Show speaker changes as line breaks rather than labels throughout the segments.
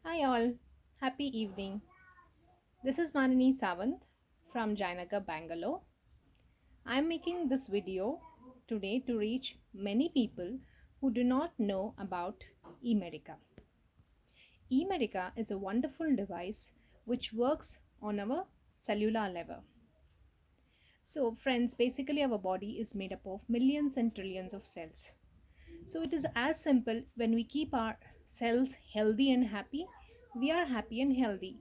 Hi all, happy evening. This is Manini Sawant from Jainagar, Bangalore. I am making this video today to reach many people who do not know about eMedica. eMedica is a wonderful device which works on our cellular level. So, friends, basically, our body is made up of millions and trillions of cells. So, it is as simple when we keep our cells healthy and happy, we are happy and healthy.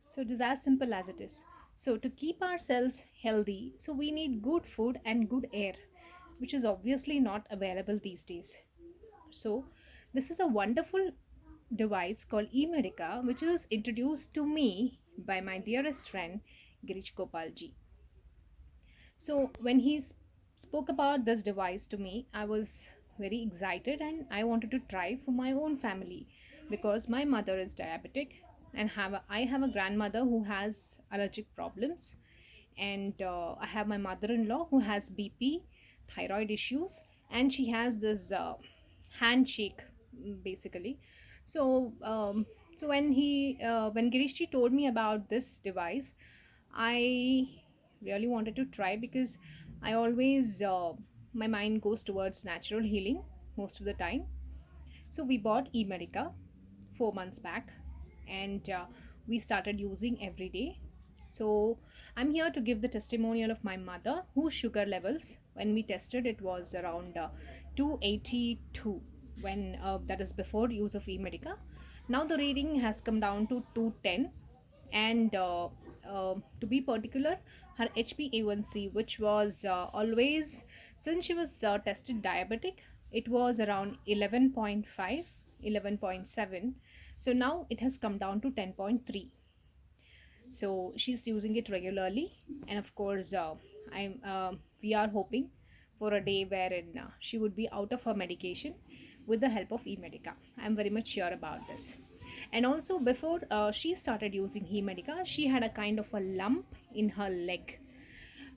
So, it is as simple as it is. So, to keep our cells healthy, so we need good food and good air, which is obviously not available these days. So, this is a wonderful device called eMedica, which was introduced to me by my dearest friend Girish Gopalji. So when spoke about this device to me, I was very excited and I wanted to try for my own family because my mother is diabetic and I have a grandmother who has allergic problems, and I have my mother-in-law who has BP, thyroid issues, and she has this handshake basically. So when Girishji told me about this device, I really wanted to try because I always my mind goes towards natural healing most of the time. So we bought eMedica 4 months back, and we started using every day. So I'm here to give the testimonial of my mother whose sugar levels when we tested it was around 282 when that is before use of eMedica. Now the reading has come down to 210, and to be particular, her HbA1c, which was always since she was tested diabetic, it was around 11.5, 11.7. So now it has come down to 10.3. So she's using it regularly, and of course I'm we are hoping for a day wherein she would be out of her medication with the help of eMedica. I'm very much sure about this. And also before she started using eMedica, she had a kind of a lump in her leg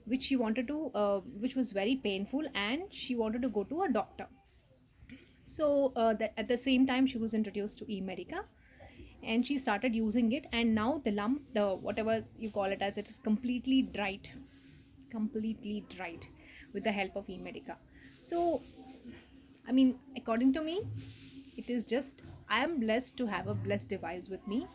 which she wanted to which was very painful, and she wanted to go to a doctor. So at the same time she was introduced to eMedica, and she started using it, and now the lump, the whatever you call it as, it is completely dried with the help of eMedica. So I mean, according to me, it is just, I am blessed to have a blessed device with me.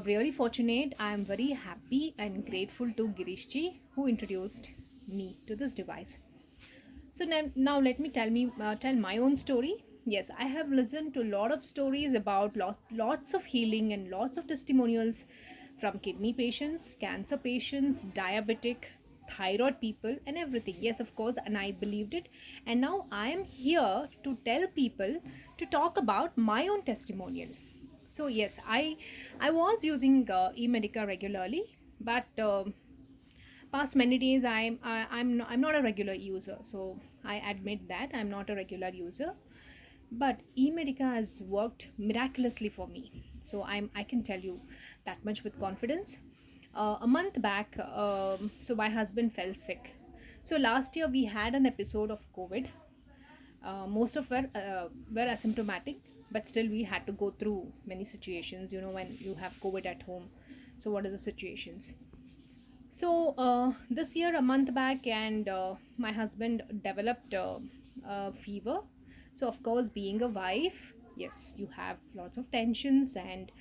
Really fortunate. I am very happy and grateful to Girishji who introduced me to this device. So now let me tell my own story. Yes, I have listened to a lot of stories about lots of healing and lots of testimonials from kidney patients, cancer patients, diabetic, thyroid people, and everything. Yes, of course, and I believed it. And now I am here to tell people to talk about my own testimonial. So yes, I was using eMedica regularly, but past many days I'm not a regular user, so I admit that I'm not a regular user. But eMedica has worked miraculously for me, so I can tell you that much with confidence. A month back, so my husband fell sick. So last year we had an episode of COVID. Most of were asymptomatic, but still we had to go through many situations, when you have COVID at home. So what are the situations? So this year, a month back, and my husband developed fever. So of course, being a wife, yes, you have lots of tensions, and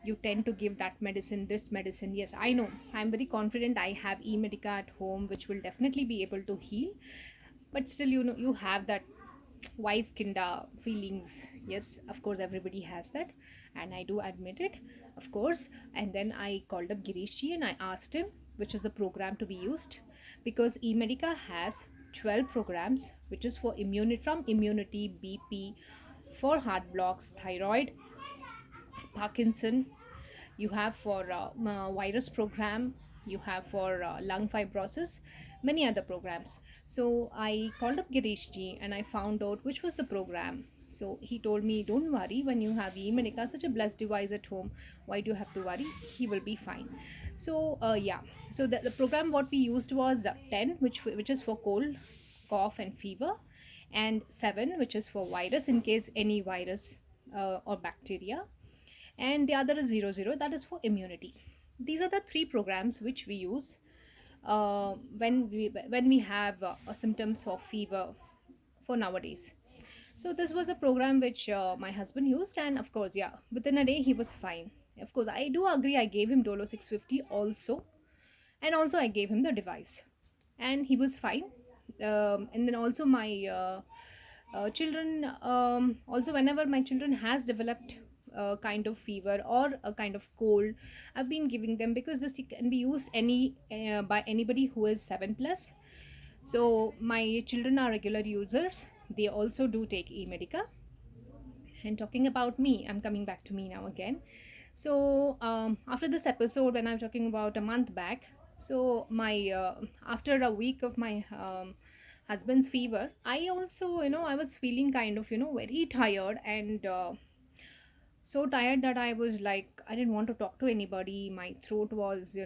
you tend to give that medicine, this medicine. Yes, I know. I'm very confident. I have eMedica at home, which will definitely be able to heal. But still, you have that wife kinda feelings. Yes, of course, everybody has that, and I do admit it, of course. And then I called up Girishji and I asked him which is the program to be used, because eMedica has 12 programs, which is for immunity, BP, for heart blocks, thyroid, Parkinson. You have for virus program, you have for lung fibrosis, many other programs. So I called up Girish ji and I found out which was the program. So he told me, don't worry, when you have eMedica, such a blessed device at home, why do you have to worry? He will be fine. So yeah, so the program what we used was 10, which is for cold, cough and fever, and 7, which is for virus, in case any virus or bacteria, and the other is 00, that is for immunity. These are the three programs which we use when we have symptoms of fever for nowadays. So this was a program which my husband used, and of course, yeah, within a day he was fine. Of course, I do agree. I gave him Dolo 650 also, and also I gave him the device, and he was fine. And then also my children, also whenever my children has developed a kind of fever or a kind of cold, I've been giving them, because this can be used any by anybody who is 7 plus. So my children are regular users. They also do take e-medica. And talking about me, I'm coming back to me now again. So after this episode, when I'm talking about a month back, so my after a week of my husband's fever, I also, I was feeling kind of, very tired, and so tired that I was like, I didn't want to talk to anybody. My throat was,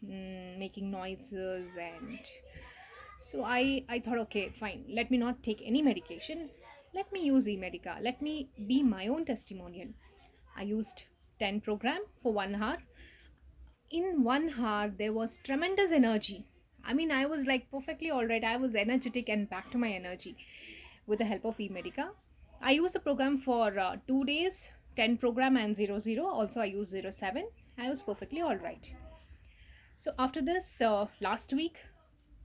making noises, and so I thought, okay, fine. Let me not take any medication. Let me use eMedica. Let me be my own testimonial. I used 10 program for 1 hour. In 1 hour, there was tremendous energy. I mean, I was like perfectly all right. I was energetic and back to my energy with the help of eMedica. I used the program for 2 days, 10 program and 00. Also, I used 07. I was perfectly all right. So after this, last week,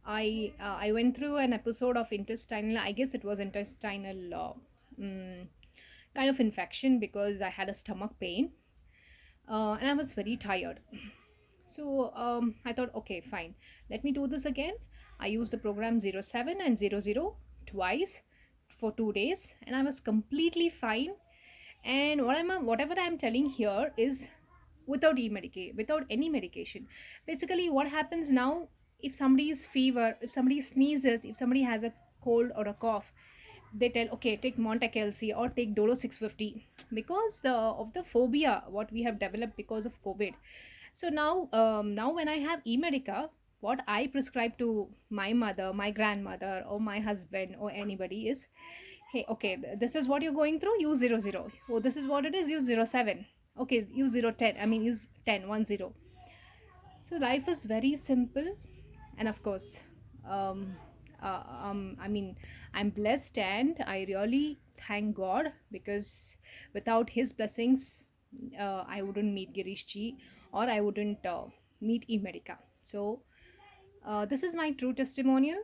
I went through an episode of intestinal. I guess it was intestinal kind of infection, because I had a stomach pain, and I was very tired. So I thought, okay, fine. Let me do this again. I used the program 07 and 00 twice for 2 days, and I was completely fine. And whatever I'm telling here is without without any medication. Basically, what happens now, if somebody is fever, if somebody sneezes, if somebody has a cold or a cough, they tell, okay, take Montakelsi or take Dolo 650, because of the phobia what we have developed because of COVID. So now when I have e-medica, what I prescribe to my mother, my grandmother, or my husband, or anybody is, hey, okay, this is what you're going through, use 00. Oh, this is what it is, use 07. Okay, use 010, I mean use 10 10. So life is very simple, and of course, um, I mean, I'm blessed, and I really thank God, because without His blessings, I wouldn't meet Girish Ji, or I wouldn't meet eMedica. So this is my true testimonial.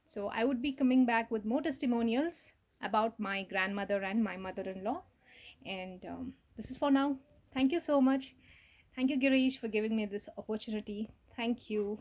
So I would be coming back with more testimonials about my grandmother and my mother-in-law. And this is for now. Thank you so much. Thank you, Girish, for giving me this opportunity. Thank you.